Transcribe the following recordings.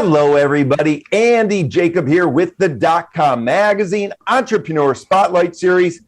Hello, everybody. Andy Jacob here with the DotCom Magazine Entrepreneur Spotlight Series.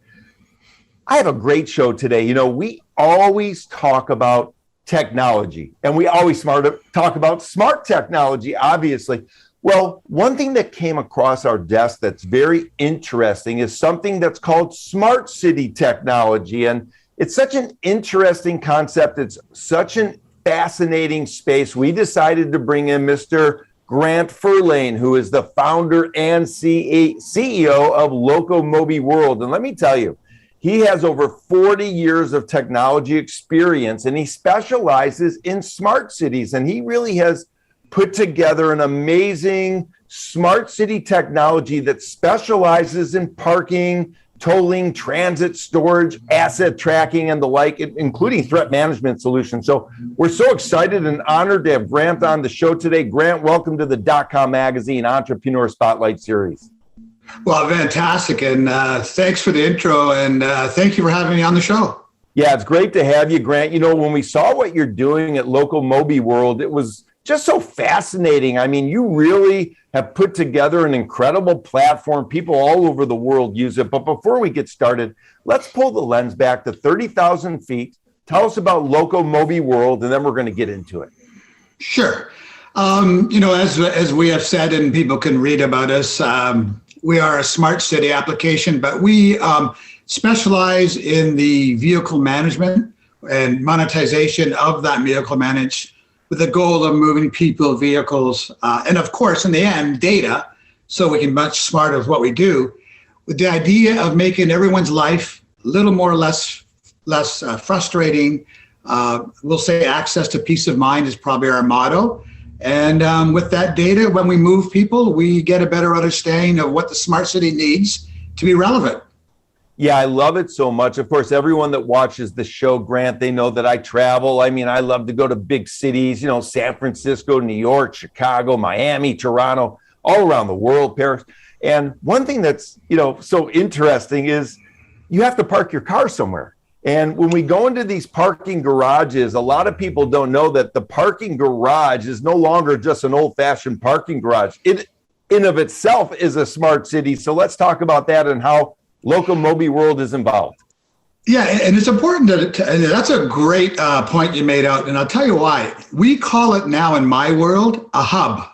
I have a great show today. You know, we always talk about technology, and we always talk about smart technology, obviously. Well, one thing that came across our desk that's very interesting is something that's called smart city technology. And it's such an interesting concept. It's such an fascinating space. We decided to bring in Mr. Furlane, who is the founder and CEO of LocoMobi World. And let me tell you, he has over 40 years of technology experience, and he specializes in smart cities. And he really has put together an amazing smart city technology that specializes in parking, tolling, transit, storage, asset tracking, and the like, including threat management solutions. So we're so excited and honored to have Grant on the show today. Grant, welcome to the DotCom Magazine Entrepreneur Spotlight Series. Well, fantastic. And thanks for the intro. And thank you for having me on the show. Yeah, it's great to have you, Grant. You know, when we saw what you're doing at LocoMobi World, it was just so fascinating. I mean, you really have put together an incredible platform. People all over the world use it. But before we get started, let's pull the lens back to 30,000 feet. Tell us about LocoMobi World, and then we're going to get into it. Sure. You know, as we have said, and people can read about us, we are a smart city application, but we specialize in the vehicle management and monetization of that vehicle management, with the goal of moving people, vehicles, and of course, in the end, data, so we can be much smarter with what we do, with the idea of making everyone's life a little more less frustrating. We'll say access to peace of mind is probably our motto. And with that data, when we move people, we get a better understanding of what the smart city needs to be relevant. Yeah, I love it so much. Of course, everyone that watches the show, Grant, they know that I travel. I mean, I love to go to big cities, you know, San Francisco, New York, Chicago, Miami, Toronto, all around the world, Paris. And one thing that's, you know, so interesting is you have to park your car somewhere. And when we go into these parking garages, a lot of people don't know that the parking garage is no longer just an old-fashioned parking garage. It, in of itself, is a smart city. So let's talk about that and how LocoMobi World is involved. Yeah, and it's important and that's a great point you made out, and I'll tell you why. We call it now in my world a hub,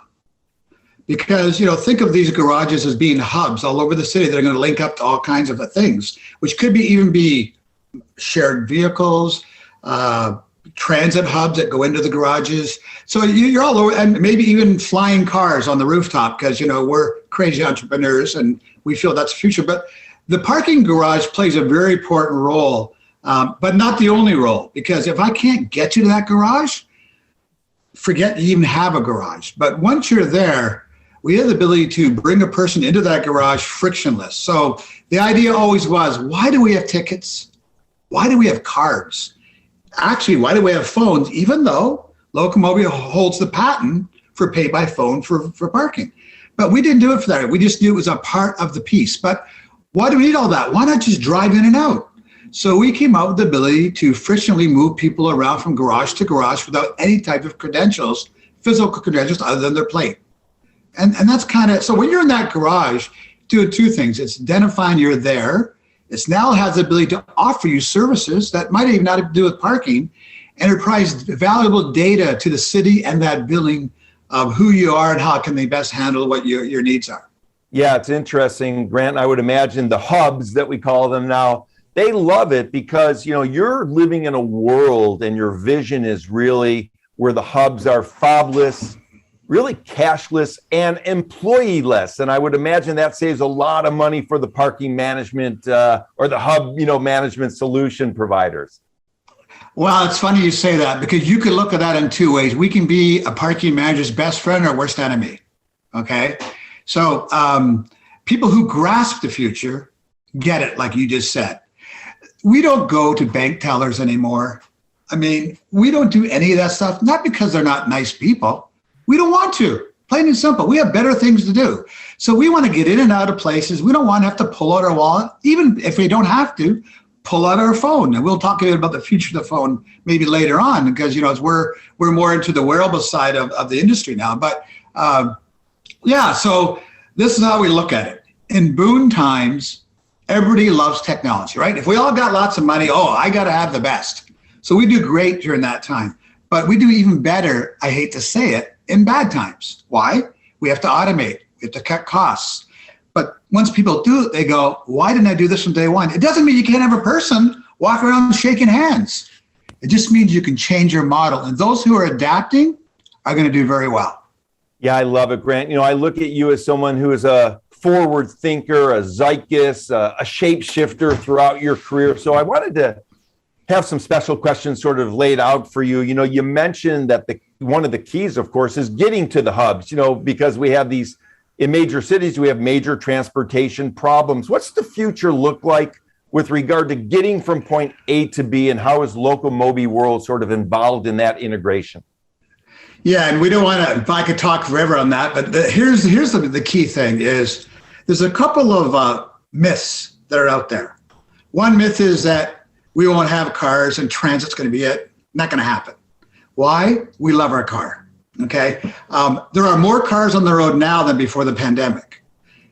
because, you know, think of these garages as being hubs all over the city that are going to link up to all kinds of things, which could even be shared vehicles, transit hubs that go into the garages. So you're all over, and maybe even flying cars on the rooftop, because, you know, we're crazy entrepreneurs and we feel that's the future. But the parking garage plays a very important role, but not the only role, because if I can't get you to that garage, forget you even have a garage. But once you're there, we have the ability to bring a person into that garage frictionless. So the idea always was, why do we have tickets? Why do we have cards? Actually, why do we have phones, even though LocoMobi holds the patent for pay by phone for parking? But we didn't do it for that. We just knew it was a part of the piece. But why do we need all that? Why not just drive in and out? So we came out with the ability to frictionally move people around from garage to garage without any type of credentials, physical credentials other than their plate. And that's kind of, so when you're in that garage, doing two things. It's identifying you're there. It's now has the ability to offer you services that might even not have to do with parking, and it provides valuable data to the city and that building of who you are and how can they best handle what your needs are. Yeah, it's interesting, Grant. I would imagine the hubs that we call them now, they love it because, you know, you're living in a world and your vision is really where the hubs are fobless, really cashless, and employee-less. And I would imagine that saves a lot of money for the parking management or the hub, you know, management solution providers. Well, it's funny you say that, because you could look at that in two ways. We can be a parking manager's best friend or worst enemy, okay? So people who grasp the future get it, like you just said. We don't go to bank tellers anymore. I mean, we don't do any of that stuff, not because they're not nice people. We don't want to, plain and simple. We have better things to do. So we want to get in and out of places. We don't want to have to pull out our wallet, even if we don't have to, pull out our phone. And we'll talk a bit about the future of the phone maybe later on, because, you know, as we're more into the wearable side of the industry now. But Yeah, so this is how we look at it. In boom times, everybody loves technology, right? If we all got lots of money, I got to have the best. So we do great during that time. But we do even better, I hate to say it, in bad times. Why? We have to automate. We have to cut costs. But once people do it, they go, why didn't I do this from day one? It doesn't mean you can't have a person walk around shaking hands. It just means you can change your model. And those who are adapting are going to do very well. Yeah, I love it, Grant. I look at you as someone who is a forward thinker, a zeitgeist, a shapeshifter throughout your career. So I wanted to have some special questions sort of laid out for you. You mentioned that one of the keys, of course, is getting to the hubs, because we have these, in major cities, we have major transportation problems. What's the future look like with regard to getting from point A to B, and how is LocoMobi World sort of involved in that integration? Yeah, and we don't want to, if I could talk forever on that, but here's the key thing is there's a couple of myths that are out there. One myth is that we won't have cars and transit's going to be it. Not going to happen. Why? We love our car, okay? There are more cars on the road now than before the pandemic.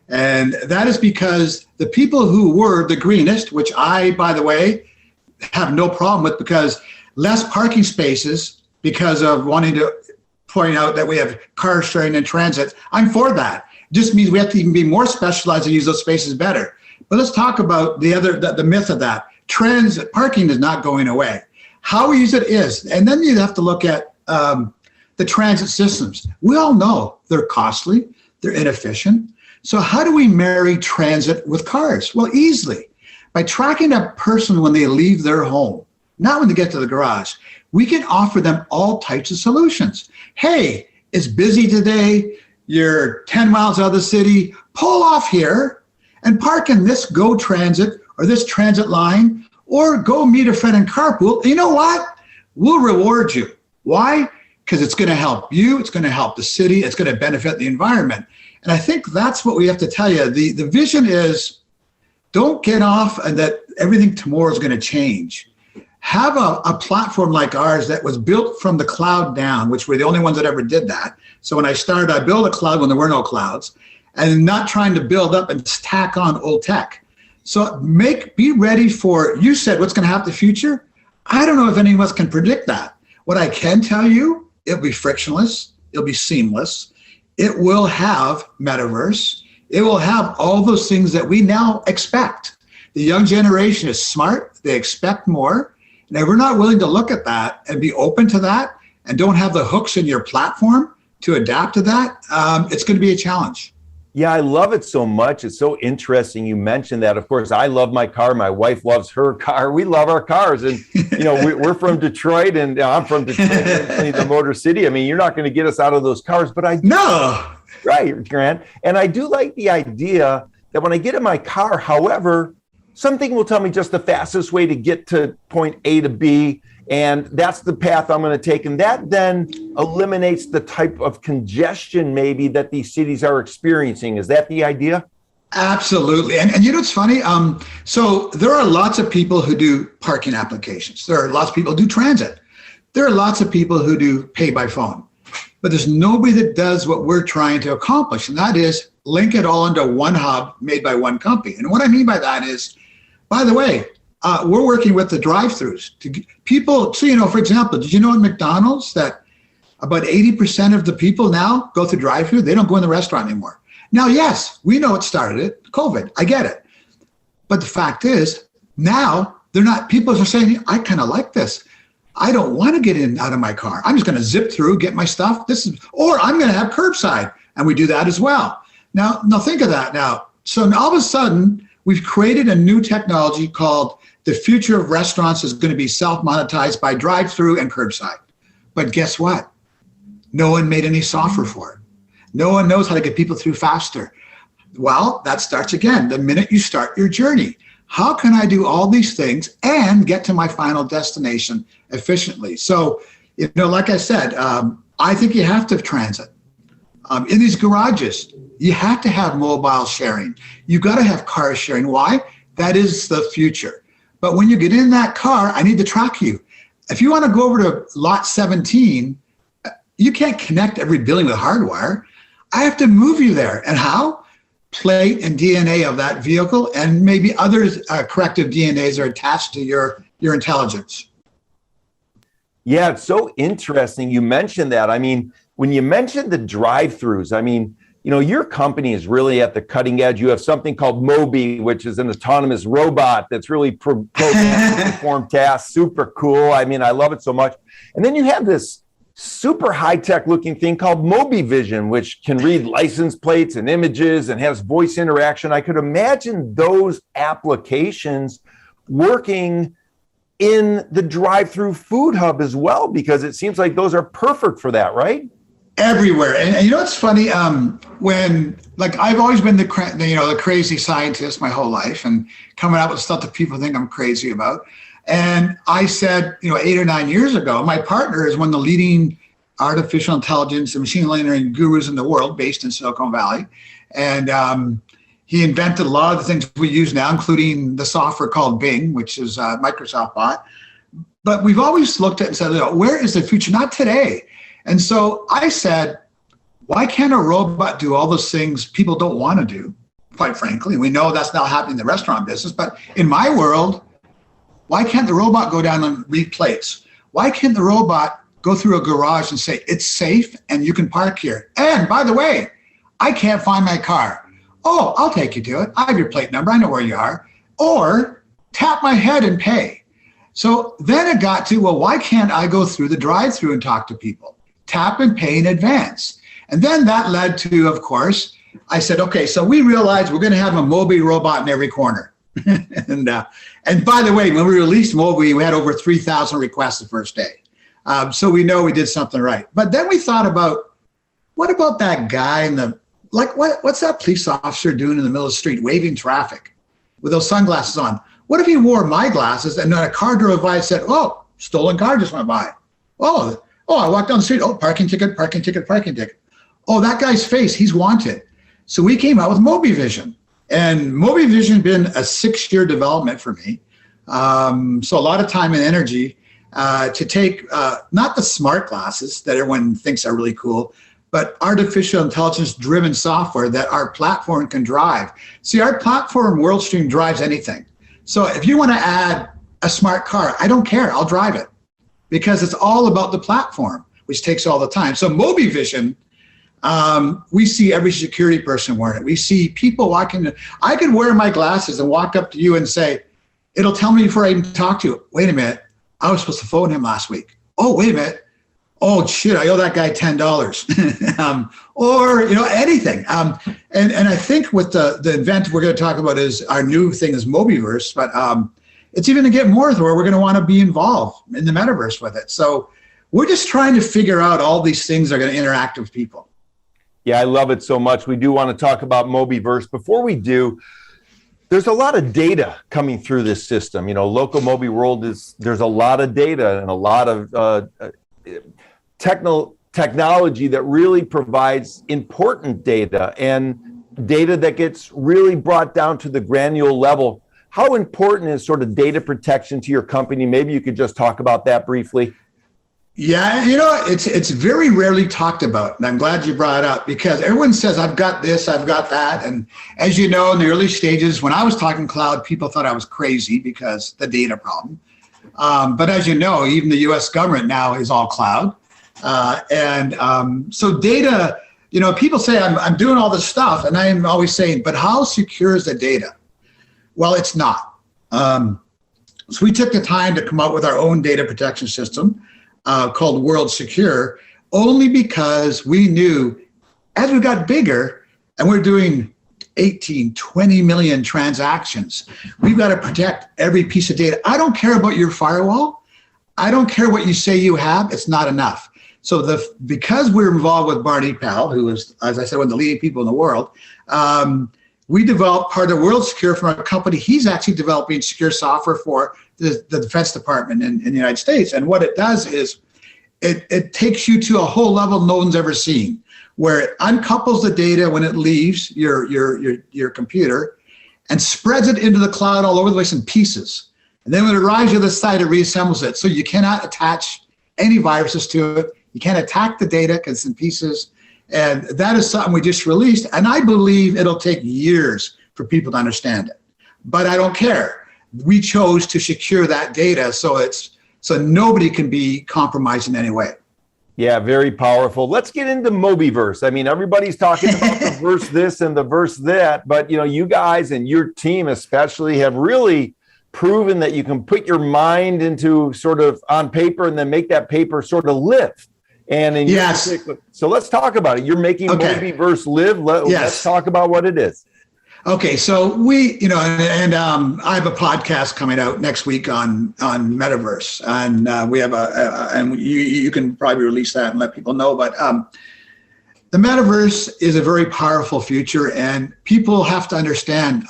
And that is because the people who were the greenest, which I, by the way, have no problem with, because less parking spaces because of wanting to point out that we have car sharing and transit. I'm for that. It just means we have to even be more specialized and use those spaces better. But let's talk about the myth of that. Transit parking is not going away. How we use it is. And then you have to look at the transit systems. We all know they're costly, they're inefficient. So how do we marry transit with cars? Well, easily. By tracking a person when they leave their home, not when they get to the garage. We can offer them all types of solutions. Hey, it's busy today. You're 10 miles out of the city. Pull off here and park in this GO Transit or this transit line, or go meet a friend and carpool. You know what? We'll reward you. Why? Because it's going to help you. It's going to help the city. It's going to benefit the environment. And I think that's what we have to tell you. The vision is, don't get off and that everything tomorrow is going to change. Have a platform like ours that was built from the cloud down, which we're the only ones that ever did that. So when I started, I built a cloud when there were no clouds, and not trying to build up and tack on old tech. So be ready for, you said what's going to happen in the future. I don't know if any of us can predict that. What I can tell you, it'll be frictionless. It'll be seamless. It will have Metaverse. It will have all those things that we now expect. The young generation is smart. They expect more. And if we're not willing to look at that and be open to that and don't have the hooks in your platform to adapt to that, it's going to be a challenge. Yeah, I love it so much. It's so interesting you mentioned that. Of course, I love my car. My wife loves her car. We love our cars. And, we're from Detroit, and I'm from Detroit, the Motor City. I mean, you're not going to get us out of those cars, but No. Right, Grant. And I do like the idea that when I get in my car, however, something will tell me just the fastest way to get to point A to B, and that's the path I'm going to take. And that then eliminates the type of congestion maybe that these cities are experiencing. Is that the idea? Absolutely. And you know what's funny? So there are lots of people who do parking applications. There are lots of people who do transit. There are lots of people who do pay by phone. But there's nobody that does what we're trying to accomplish, and that is link it all into one hub made by one company. And what I mean by that is, by the way, we're working with the drive-thrus to people. So, for example, did you know at McDonald's that about 80% of the people now go through drive-thru? They don't go in the restaurant anymore. Now, yes, we know it started it, COVID. I get it. But the fact is, now people are saying, I kind of like this. I don't want to get out of my car. I'm just going to zip through, get my stuff. Or I'm going to have curbside. And we do that as well. Now think of that now. So all of a sudden, we've created a new technology called the future of restaurants is going to be self-monetized by drive-through and curbside. But guess what? No one made any software for it. No one knows how to get people through faster. Well, that starts again the minute you start your journey. How can I do all these things and get to my final destination efficiently? So, like I said, I think you have to have transit. In these garages, you have to have mobile sharing. You've got to have car sharing. Why? That is the future. But when you get in that car, I need to track you. If you want to go over to lot 17, you can't connect every building with hardwire. I have to move you there. And how? Plate and DNA of that vehicle, and maybe other corrective DNAs are attached to your intelligence. Yeah, it's so interesting you mentioned that. I mean, when you mentioned the drive-throughs, I mean, you know, your company is really at the cutting edge. You have something called Mobi, which is an autonomous robot that's really programmed to perform tasks. Super cool. I mean, I love it so much. And then you have this super high-tech looking thing called MobiVision, which can read license plates and images and has voice interaction. I could imagine those applications working in the drive-through food hub as well, because it seems like those are perfect for that, right? Everywhere. And you know, it's funny, when, like, I've always been the crazy scientist my whole life and coming up with stuff that people think I'm crazy about. And I said, 8 or 9 years ago, my partner is one of the leading artificial intelligence and machine learning gurus in the world, based in Silicon Valley. And he invented a lot of the things we use now, including the software called Bing, which is Microsoft bought. But we've always looked at it and said, where is the future? Not today. And so I said, why can't a robot do all those things people don't want to do, quite frankly? We know that's not happening in the restaurant business, but in my world, why can't the robot go down and read plates? Why can't the robot go through a garage and say, it's safe and you can park here? And by the way, I can't find my car. Oh, I'll take you to it. I have your plate number. I know where you are. Or tap my head and pay. So then it got to, well, why can't I go through the drive-through and talk to people? Tap and pay in advance. And then that led to, of course, I said, okay, so we realized we're going to have a Mobi robot in every corner. And by the way, when we released Mobi, we had over 3,000 requests the first day. So we know we did something right. But then we thought about, what about that guy in the, like, what's that police officer doing in the middle of the street, waving traffic with those sunglasses on? What if he wore my glasses and then a car drove by and said, oh, stolen car just went by. Oh, I walked down the street. Oh, parking ticket, parking ticket, parking ticket. Oh, that guy's face, he's wanted. So we came out with MobiVision. And MobiVision has been a 6-year development for me. So a lot of time and energy to take not the smart glasses that everyone thinks are really cool, but artificial intelligence driven software that our platform can drive. See, our platform, WorldStream, drives anything. So if you want to add a smart car, I don't care, I'll drive it, because it's all about the platform, which takes all the time. So MobiVision, we see every security person wearing it. We see people walking. I could wear my glasses and walk up to you and say, it'll tell me before I even talk to you, wait a minute, I was supposed to phone him last week. Oh, wait a minute. Oh, shit, I owe that guy $10. Or, anything. And I think with the event we're going to talk about is our new thing is MobiVerse, but it's even to get more to where we're going to want to be involved in the metaverse with it. So we're just trying to figure out all these things that are going to interact with people. Yeah, I love it so much. We do want to talk about MobiVerse. Before we do, there's a lot of data coming through this system. LocoMobi World there's a lot of data and a lot of technology that really provides important data and data that gets really brought down to the granular level. How important is sort of data protection to your company? Maybe you could just talk about that briefly. Yeah, it's very rarely talked about, and I'm glad you brought it up, because everyone says, I've got this, I've got that. And as you know, in the early stages, when I was talking cloud, people thought I was crazy because the data problem. But as you know, even the US government now is all cloud. So data, people say I'm doing all this stuff, and I'm always saying, but how secure is the data? Well, it's not. So we took the time to come up with our own data protection system called World Secure, only because we knew as we got bigger and we're doing 18, 20 million transactions, we've got to protect every piece of data. I don't care about your firewall. I don't care what you say you have. It's not enough. So because we're involved with Barney Powell, who is, as I said, one of the leading people in the world, we developed part of World Secure from a company. He's actually developing secure software for the Defense Department in the United States. And what it does is it takes you to a whole level no one's ever seen, where it uncouples the data when it leaves your computer and spreads it into the cloud all over the place in pieces. And then when it arrives to the site, it reassembles it. So you cannot attach any viruses to it. You You can't attack the data because it's in pieces. And that is something we just released. And I believe it'll take years for people to understand it. But I don't care. We chose to secure that data so nobody can be compromised in any way. Yeah, very powerful. Let's get into MobiVerse. I mean, everybody's talking about the verse this and the verse that, but you guys and your team especially have really proven that you can put your mind into sort of on paper and then make that paper sort of live. And in yes. So let's talk about it. You're making MobiVerse live. Let's talk about what it is. Okay, so we, I have a podcast coming out next week on Metaverse, and we have and you can probably release that and let people know. But the Metaverse is a very powerful future, and people have to understand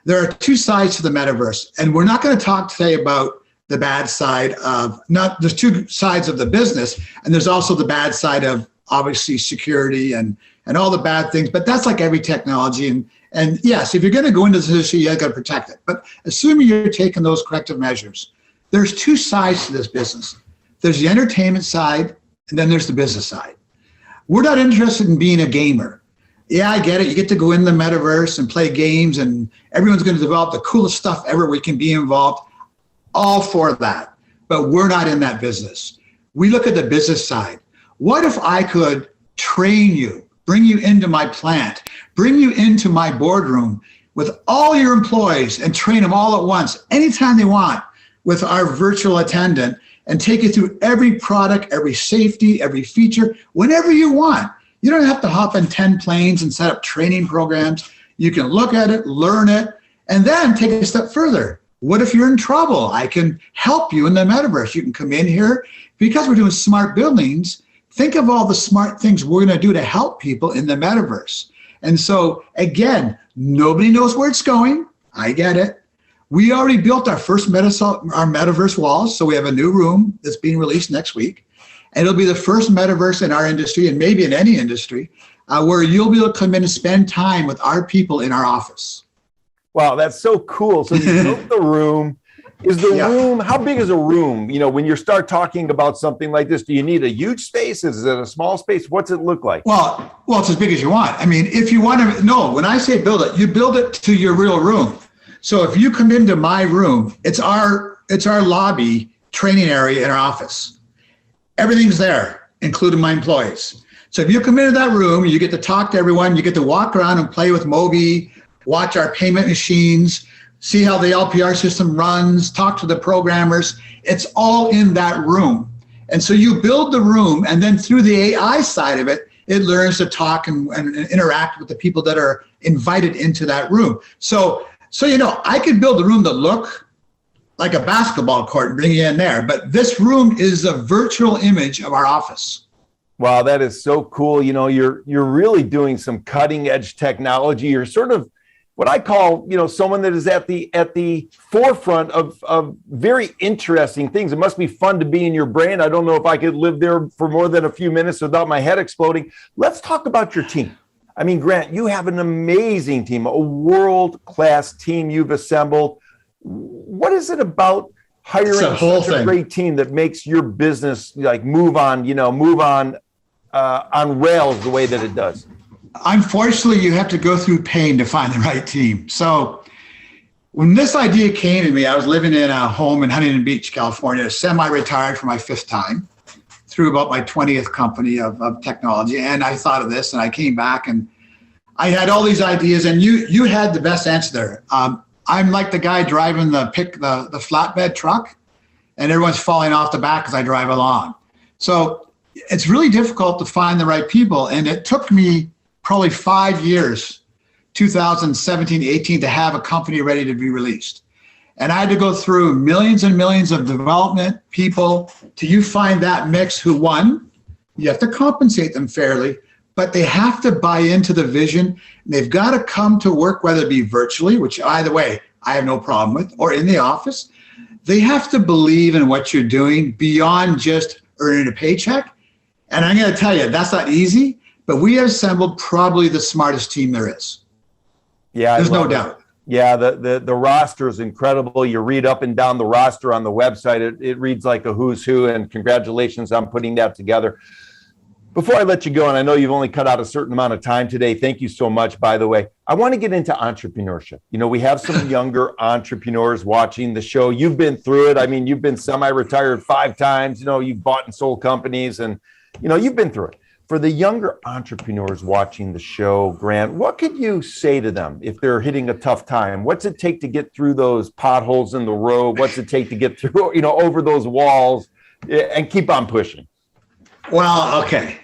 there are two sides to the Metaverse, and we're not going to talk today about the bad side of there's two sides of the business, and there's also the bad side of obviously security and all the bad things, but that's like every technology. And yes, if you're going to go into this issue, you got to protect it. But assuming you're taking those corrective measures, there's two sides to this business. There's the entertainment side, and then there's the business side. We're not interested in being a gamer. Yeah, I get it. You get to go in the metaverse and play games, and everyone's going to develop the coolest stuff ever. We can be involved. All for that. But we're not in that business. We look at the business side. What if I could train you, bring you into my plant, bring you into my boardroom with all your employees and train them all at once, anytime they want, with our virtual attendant, and take you through every product, every safety, every feature, whenever you want. You don't have to hop in 10 planes and set up training programs. You can look at it, learn it, and then take it a step further. What if you're in trouble? I can help you in the metaverse. You can come in here. Because we're doing smart buildings, think of all the smart things we're going to do to help people in the metaverse. And so, again, nobody knows where it's going. I get it. We already built our first metaverse walls, so we have a new room that's being released next week. And it'll be the first metaverse in our industry, and maybe in any industry, where you'll be able to come in and spend time with our people in our office. Wow, that's so cool. So you built the room. Is the room, how big is a room? When you start talking about something like this, do you need a huge space? Is it a small space? What's it look like? Well, it's as big as you want. I mean, if you want to, no, when I say build it, you build it to your real room. So if you come into my room, it's our lobby training area in our office. Everything's there, including my employees. So if you come into that room, you get to talk to everyone, you get to walk around and play with Mobi, watch our payment machines, see how the LPR system runs, talk to the programmers. It's all in that room. And so you build the room, and then through the AI side of it, it learns to talk and interact with the people that are invited into that room. So I could build a room that look like a basketball court and bring you in there, but this room is a virtual image of our office. Wow, that is so cool. You're really doing some cutting edge technology. You're sort of what I call, someone that is at the forefront of very interesting things. It must be fun to be in your brain. I don't know if I could live there for more than a few minutes without my head exploding. Let's talk about your team. I mean, Grant, you have an amazing team, a world-class team you've assembled. What is it about hiring such a great team that makes your business move on rails the way that it does? Unfortunately, you have to go through pain to find the right team. So when this idea came to me, I was living in a home in Huntington Beach, California, semi-retired for my 5th time, through about my 20th company of technology. And I thought of this, and I came back, and I had all these ideas, and you had the best answer there. I'm like the guy driving the flatbed truck, and everyone's falling off the back as I drive along. So it's really difficult to find the right people, and it took me probably 5 years, 2017, 18, to have a company ready to be released. And I had to go through millions and millions of development people till you find that mix who, one, you have to compensate them fairly, but they have to buy into the vision. They've got to come to work, whether it be virtually, which either way, I have no problem with, or in the office. They have to believe in what you're doing beyond just earning a paycheck. And I'm going to tell you, that's not easy. But we have assembled probably the smartest team there is. Yeah, there's no doubt. Yeah, the roster is incredible. You read up and down the roster on the website. It reads like a who's who, and congratulations on putting that together. Before I let you go, and I know you've only cut out a certain amount of time today, thank you so much, by the way. I want to get into entrepreneurship. You know, we have some younger entrepreneurs watching the show. You've been through it. I mean, you've been semi-retired 5 times. You know, you've bought and sold companies, and, you know, you've been through it. For the younger entrepreneurs watching the show, Grant, what could you say to them if they're hitting a tough time? What's it take to get through those potholes in the road? What's it take to get through, you know, over those walls and keep on pushing? Well, okay.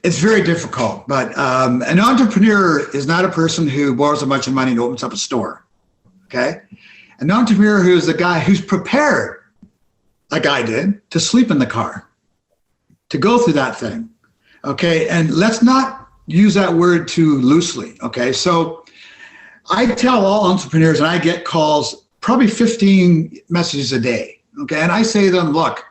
It's very difficult, but an entrepreneur is not a person who borrows a bunch of money and opens up a store. Okay. An entrepreneur who is the guy who's prepared, like I did, to sleep in the car, to go through that thing. Okay. And let's not use that word too loosely. Okay. So I tell all entrepreneurs, and I get calls, probably 15 messages a day. Okay. And I say to them, look,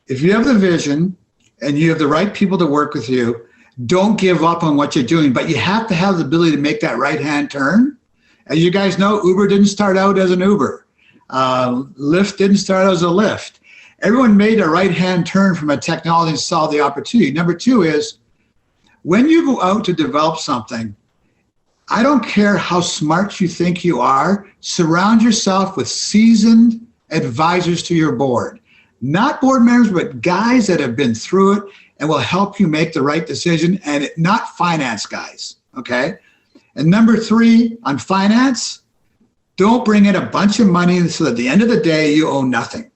if you have the vision and you have the right people to work with you, don't give up on what you're doing, but you have to have the ability to make that right-hand turn. As you guys know, Uber didn't start out as an Uber. Lyft didn't start out as a Lyft. Everyone made a right-hand turn from a technology and saw the opportunity. Number 2 is, when you go out to develop something, I don't care how smart you think you are, surround yourself with seasoned advisors to your board. Not board members, but guys that have been through it and will help you make the right decision, and not finance guys, okay? And number 3, on finance, don't bring in a bunch of money so that at the end of the day, you own nothing.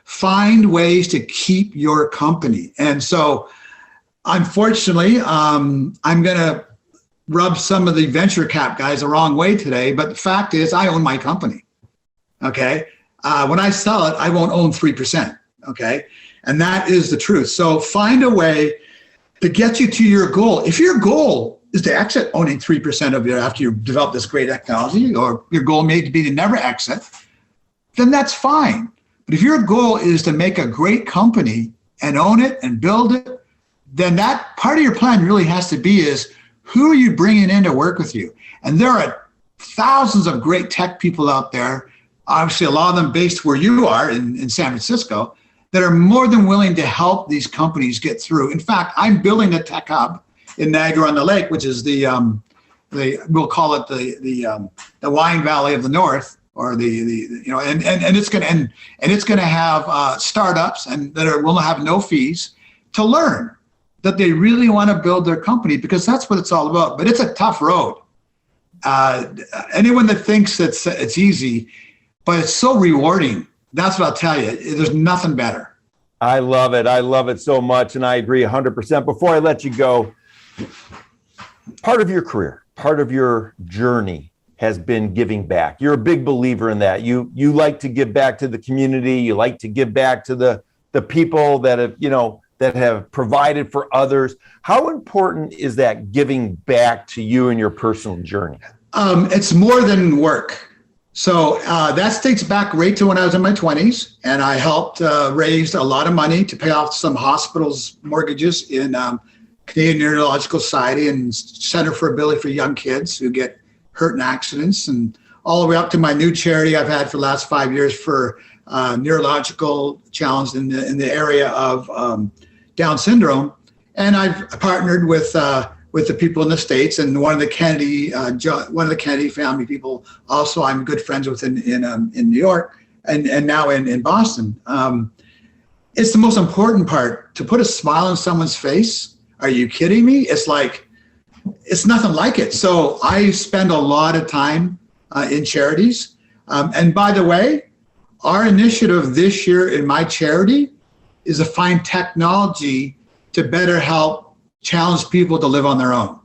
Find ways to keep your company. And so, unfortunately, I'm going to rub some of the venture cap guys the wrong way today, but the fact is I own my company, okay? When I sell it, I won't own 3%, okay? And that is the truth. So find a way to get you to your goal. If your goal is to exit owning 3% of it after you develop this great technology, or your goal may be to never exit, then that's fine. But if your goal is to make a great company and own it and build it, then that part of your plan really has to be is, who are you bringing in to work with you? And there are thousands of great tech people out there, obviously a lot of them based where you are in San Francisco, that are more than willing to help these companies get through. In fact, I'm building a tech hub in Niagara-on-the-Lake, which is we'll call it the wine valley of the North, or and it's going to have startups and that will have no fees to learn that they really want to build their company, because that's what it's all about. But it's a tough road. Anyone that thinks it's easy, but it's so rewarding. That's what I'll tell you. There's nothing better. I love it. I love it so much. And I agree 100%. Before I let you go, part of your career, part of your journey has been giving back. You're a big believer in that. You like to give back to the community. You like to give back to the people that have provided for others. How important is that giving back to you in your personal journey? It's more than work. So that dates back right to when I was in my 20s, and I helped raise a lot of money to pay off some hospitals' mortgages in Canadian Neurological Society and Center for Ability for Young Kids who get hurt in accidents, and all the way up to my new charity I've had for the last 5 years for neurological challenge in the area of Down syndrome. And I've partnered with the people in the States, and one of the Kennedy family people also I'm good friends with in New York and now in Boston. It's the most important part, to put a smile on someone's face. Are you kidding me? It's nothing like it. So I spend a lot of time in charities. And by the way, our initiative this year in my charity is to find technology to better help challenge people to live on their own.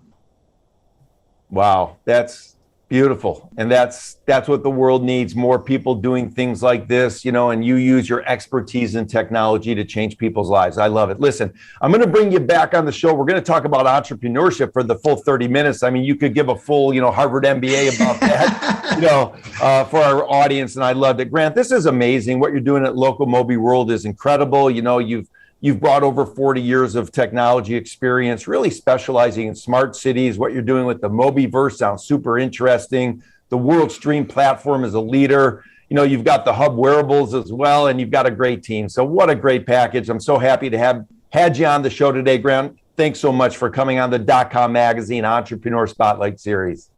Wow, that's beautiful. And that's what the world needs, more people doing things like this, and you use your expertise in technology to change people's lives. I love it. Listen, I'm going to bring you back on the show. We're going to talk about entrepreneurship for the full 30 minutes. I mean, you could give a full, Harvard MBA about that, for our audience. And I loved it. Grant, this is amazing. What you're doing at LocoMobi World is incredible. You've You've brought over 40 years of technology experience, really specializing in smart cities. What you're doing with the MobiVision sounds super interesting. The World Stream platform is a leader. You've got the hub wearables as well, and you've got a great team. So what a great package. I'm so happy to have had you on the show today, Grant. Thanks so much for coming on the .com Magazine Entrepreneur Spotlight Series.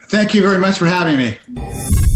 Thank you very much for having me.